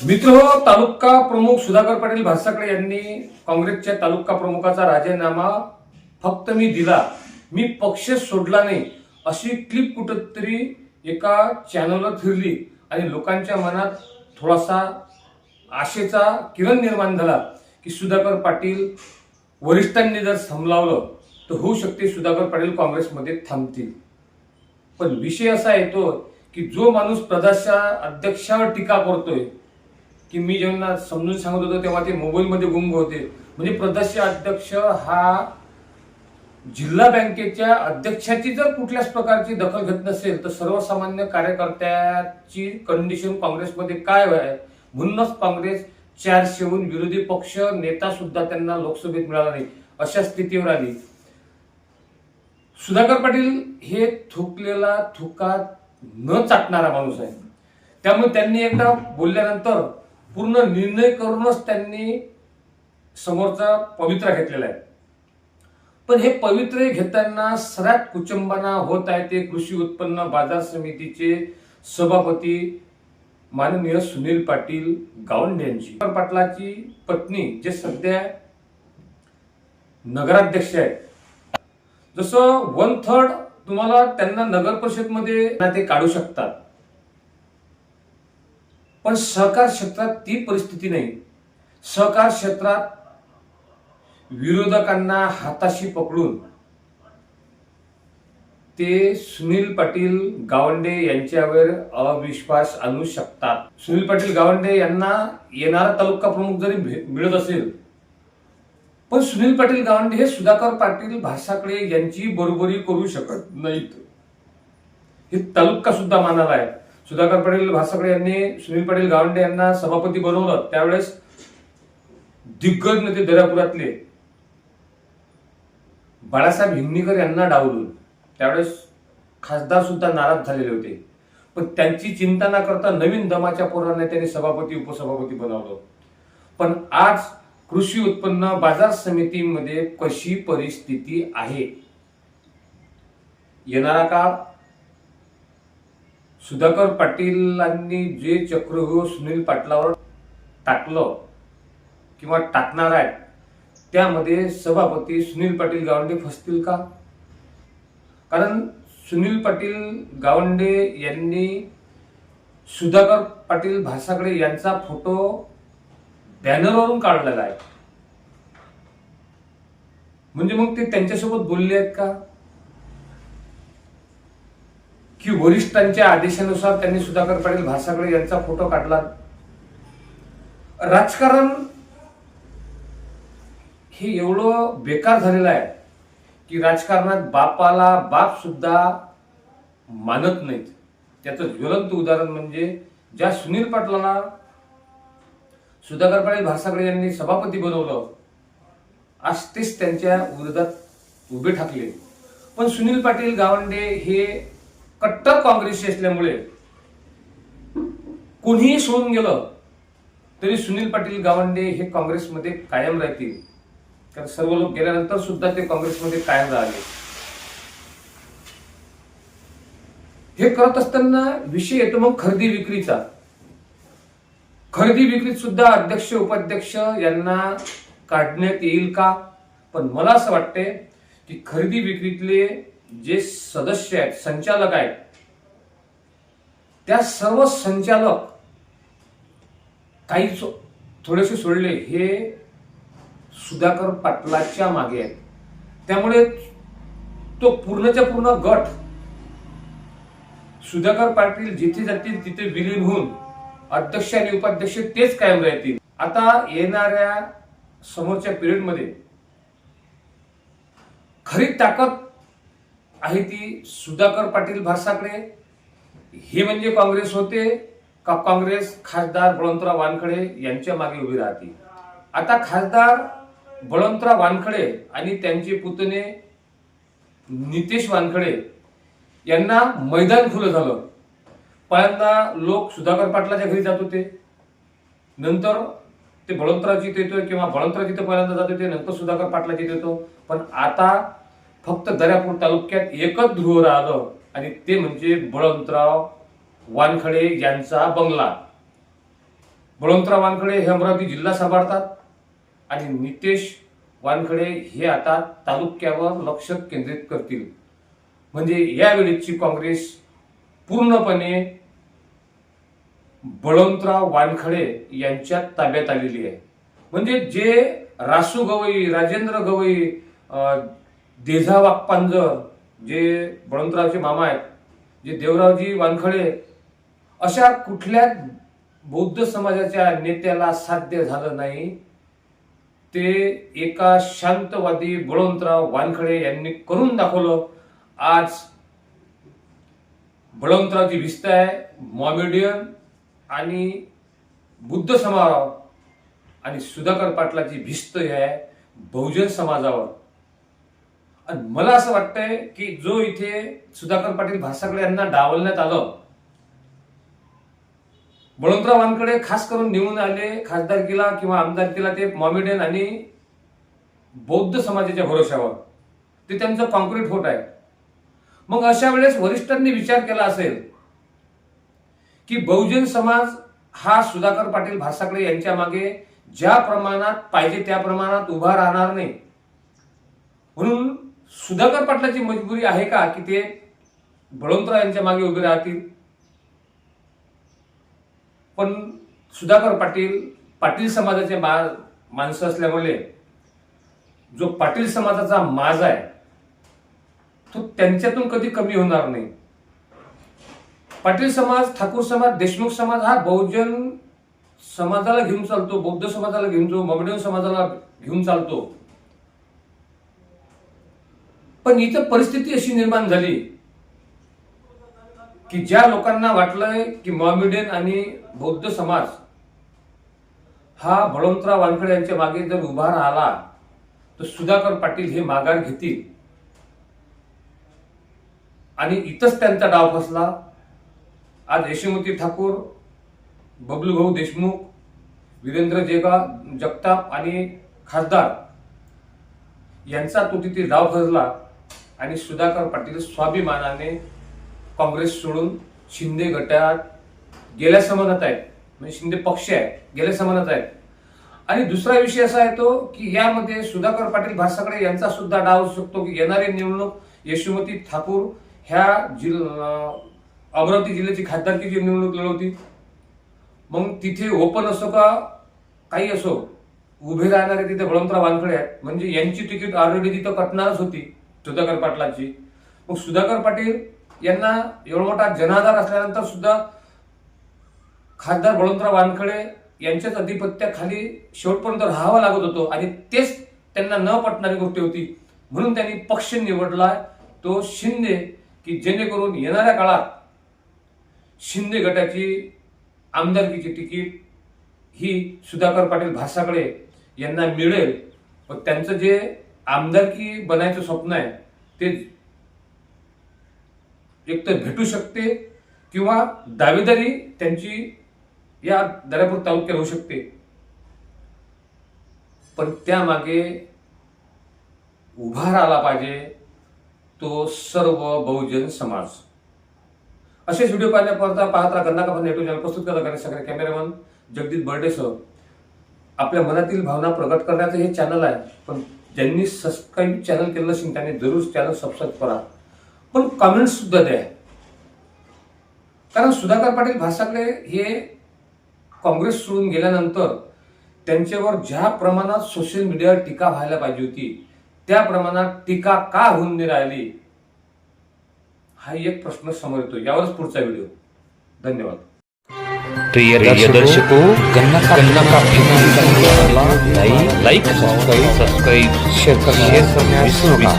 मित्र तालुका प्रमुख सुधाकर पाटील भासाकडे यांनी काँग्रेसच्या तालुका प्रमुखाचा राजीनामा फक्त मी दिला, मी पक्ष सोडला नाही अशी क्लिप कुठेतरी एका चॅनलवर फिरली आणि लोकांच्या मनात थोडासा आशेचा किरण निर्माण झाला की सुधाकर पाटील वरिष्ठांनी जर समजावलं तर होऊ शकते सुधाकर पाटील काँग्रेसमध्ये थांबतील। पण विषय असा येतो की जो माणूस प्रदेशाच्या अध्यक्षावर टीका करतोय की मी जेव्हा समजून सांगत होतो तेव्हा ते मोबाईलमध्ये गुंग होते, म्हणजे प्रदेश अध्यक्ष हा जिल्हा बँकेच्या अध्यक्षाची जर कुठल्याच प्रकारची दखल घेत नसेल तर सर्वसामान्य कार्यकर्त्याची कंडिशन काँग्रेसमध्ये काय आहे। म्हणूनच काँग्रेस 400हून विरोधी पक्ष नेता सुद्धा त्यांना लोकसभेत मिळाला नाही अशा स्थितीवर आली। सुधाकर पाटील हे थुकलेला थुका न चाटणारा माणूस आहे, त्यामुळे त्यांनी एकदा बोलल्यानंतर पूर्ण निर्णय करूनच त्यांनी समोरचा पवित्रा घेतलेला आहे। पण हे पवित्रे घेताना सर्वात कुचंबना होत आहे ते कृषी उत्पन्न बाजार समितीचे सभापती माननीय सुनील पाटील गावंडे यांची। पाटलाची पत्नी जे सध्या नगराध्यक्ष आहेत, जसं 1/3 तुम्हाला त्यांना नगर परिषद मध्ये ते काढू शकतात, पण सहकार क्षेत्रात ती परिस्थिती नाही। सहकार क्षेत्रात विरोधकांना हाताशी पकडून ते सुनील पाटील गावंडे यांच्यावर अविश्वास आणू शकतात। सुनील पाटील गावंडे यांना येणारा तालुका प्रमुख जरी मिळत असेल, पण सुनील पाटील गावंडे हे सुधाकर पाटील भासाकडे यांची बरोबरी करू शकत नाहीत। हे तालुका सुद्धा मानाला आहे। सुधाकर पाटील भासाकडे यांनी सुनील पाटील गावंडे यांना सभापती बनवलं, त्यावेळेस दिग्गज नेते दर्यापुरातले बाळासाहेब हिंगणीकर यांना डावलून त्यावेळेस खासदार सुद्धा नाराज झालेले होते, पण त्यांची चिंता न करता नवीन दमाच्या पोरांना त्यांनी सभापती उपसभापती बनवलं। पण आज कृषी उत्पन्न बाजार समितीमध्ये कशी परिस्थिती आहे, येणारा काळ सुधाकर पाटीलांनी जे चक्रव्यूह सुनील पाटलावर टाकलं किंवा टाकणार आहे त्यामध्ये सभापती सुनील पाटील गावंडे फसतील का? कारण सुनील पाटील गावंडे यांनी सुधाकर पाटील भासाकडे यांचा फोटो बॅनरवरून काढलेला आहे, म्हणजे मग ते त्यांच्यासोबत बोलले आहेत का की वरिष्ठांच्या आदेशानुसार त्यांनी सुधाकर पाटील भासाकडे यांचा फोटो काढला? राजकारण हे एवढं बेकार झालेलं आहे की राजकारणात बापाला बाप सुद्धा मानत नाहीत। त्याचं ज्वलंत उदाहरण म्हणजे ज्या सुनील पाटलाला सुधाकर पाटील भासाकडे यांनी सभापती बनवलं, आज तेच त्यांच्या विरोधात उभे ठाकले। पण सुनील पाटील गावंडे हे कट्टर काँग्रेसी असल्यामुळे कोणीही सोडून गेलं तरी सुनील पाटील गावंडे हे काँग्रेसमध्ये कायम राहतील, कारण सर्व लोक गेल्यानंतर सुद्धा ते काँग्रेसमध्ये कायम राहिले। हे करत असताना विषय येतो मग खरेदी विक्रीचा। खरेदी विक्रीत सुद्धा अध्यक्ष उपाध्यक्ष यांना काढण्यात येईल का? पण मला असं वाटते की खरेदी विक्रीतले जे सदस्य आहेत, संचालक आहेत, त्या सर्व संचालक काही थोडेसे सोडले हे सुधाकर पाटलाच्या मागे आहेत, त्यामुळे तो पूर्णच्या पूर्ण गट सुधाकर पाटील जिथे जातील तिथे विलीन होऊन अध्यक्ष आणि उपाध्यक्ष तेच कायम राहतील। आता येणाऱ्या समोरच्या पिरियड मध्ये खरी ताकद आहे ती सुधाकर पाटील भासाकडे। हे म्हणजे काँग्रेस होते का काँग्रेस खासदार बळवंतराव वानखडे यांच्या मागे उभी राहते? आता खासदार बळवंतराव वानखडे आणि त्यांचे पुतणे नितेश वानखडे यांना मैदान खुलं झालं। पहिल्यांदा लोक सुधाकर पाटलाच्या घरी जात होते, नंतर ते बळवंतरावची येतोय किंवा बळवंतराव जिथे पहिल्यांदा जात होते, नंतर सुधाकर पाटलाची येतो। पण आता फक्त दर्यापूर तालुक्यात एकच ध्रुव राहिलं आणि ते म्हणजे बळवंतराव वानखडे यांचा बंगला। बळवंतराव वानखडे हे अमरावती जिल्हा सांभाळतात आणि नितेश वानखडे हे आता तालुक्यावर लक्ष केंद्रित करतील. म्हणजे यावेळेची काँग्रेस पूर्णपणे बळवंतराव वानखडे यांच्या ताब्यात आलेली आहे. म्हणजे जे रासू गवई, राजेंद्र गवई, देझा वाकपांजर, जे बळवंतरावचे मामा आहेत, जे देवरावजी वानखडे, अशा कुठल्या बौद्ध समाजाच्या नेत्याला साध्य झालं नाही ते एका शांतवादी बळवंतराव वानखडे यांनी करून दाखवलं. आज बळवंतरावची भिस्त आहे मॉमेडियन आणि बुद्ध समाजावर आणि सुधाकर पाटलाची भिस्त आहे बहुजन समाजावर. आणि मला असं वाटतंय की जो इथे सुधाकर पाटील भासाकडे यांना डावलण्यात आलं, बळवंतराव वानखडे खास करून निवडून आले खासदारकीला किंवा आमदारकीला ते मॉमेडियन आणि बौद्ध समाजाच्या भरोशावर, ते त्यांचं कॉन्क्रीट होत आहे. मग अशा वेळेस वरिष्ठांनी विचार केला असेल की बहुजन समाज हा सुधाकर पाटील भासाकडे यांच्या मागे ज्या प्रमाणात पाहिजे त्या प्रमाणात उभा राहणार नाही, म्हणून सुधाकर पाटलाची मजबुरी आहे का की ते बळवंतराव यांच्या मागे उभे राहतील. पण सुधाकर पाटील समाजाचे माणसं असल्यामुळे जो पाटील समाजाचा माज आहे तो त्यांच्यातून कधी कमी होणार नाही. पाटील समाज, ठाकूर समाज, देशमुख समाज हा बहुजन समाजाला घेऊन चालतो, बौद्ध समाजाला घेऊन चालतो, मॉमेडियन समाजाला घेऊन चालतो. पण इथं परिस्थिती अशी निर्माण झाली की ज्या लोकांना वाटलंय की मॉमेडियन आणि बौद्ध समाज हा बळवंतराव वानखडे यांच्या मागे जर उभा राहिला तर सुधाकर पाटील हे माघार घेतील आणि इथंच त्यांचा डाव फसला. आज यशोमती ठाकूर, बबलू भाऊ देशमुख, वीरेंद्र जगताप आणि खासदार यांचा तो तिथे डाव फसला आणि सुधाकर पाटील स्वाभिमानाने काँग्रेस सोडून शिंदे गटात गेल्या समानात आहेत. म्हणजे शिंदे पक्ष आहे गेल्या समानात आहेत. आणि दुसरा विषय असा आहे तो की यामध्ये सुधाकर पाटील भासाकडे यांचा सुद्धा डाव असू शकतो की येणारी निवडणूक यशोमती ठाकूर ह्या अमरावती जिल्ह्याची खासदारकीची निवडणूक लढवती. मग तिथे ओपन असो का काही असो उभे राहणारे तिथे बळवंतराव वानखडे आहेत. म्हणजे यांची तिकीट ऑलरेडी तिथं कटणारच होती सुधाकर पाटलाची. मग सुधाकर पाटील यांना एवढा मोठा जनाधार असल्यानंतर सुद्धा खासदार बळवंतराव वानखडे यांच्याच अधिपत्याखाली शेवटपर्यंत राहावं लागत होतं आणि तेच त्यांना न पटणारी गोष्ट होती. म्हणून त्यांनी पक्ष निवडला तो शिंदे, की जेणेकरून येणाऱ्या काळात शिंदे गटाची आमदारकीची तिकीट ही सुधाकर पाटील भासाकडे यांना मिळेल. व त्यांचं जे आमदारकी बनायचं स्वप्न आहे ते एकतर भेटू शकते किंवा दावेदारी त्यांची या दर्यापूर तालुक्यात होऊ शकते. पण त्यामागे उभा राहिला पाहिजे तो सर्व बहुजन समाज. असेच व्हिडिओ पाहण्याकरता पाहत राहा गंगा कफन नेटवर्क चॅनल. प्रस्तुत करत सगळे कॅमेरामन जगदीश बर्डेसह आपल्या मनातील भावना प्रकट करण्याचं हे चॅनल आहे. पण ज्यांनी सबस्क्राईब चॅनल केलं नसेल त्यांनी जरूर चॅनल सबस्क्राईब करा. पण कमेंट सुद्धा द्या. कारण सुधाकर पाटील भासाकडे हे काँग्रेस सोडून गेल्यानंतर त्यांच्यावर ज्या प्रमाणात सोशल मीडियावर टीका व्हायला पाहिजे होती त्या प्रमाणात टीका का होऊन नाही राहिली हा एक प्रश्न समोर येतो. यावरच पुढचा व्हिडिओ. धन्यवाद. प्रिय दर्शकों, गन्ना का लाइक सब्सक्राइब शेयर करना विष्णु का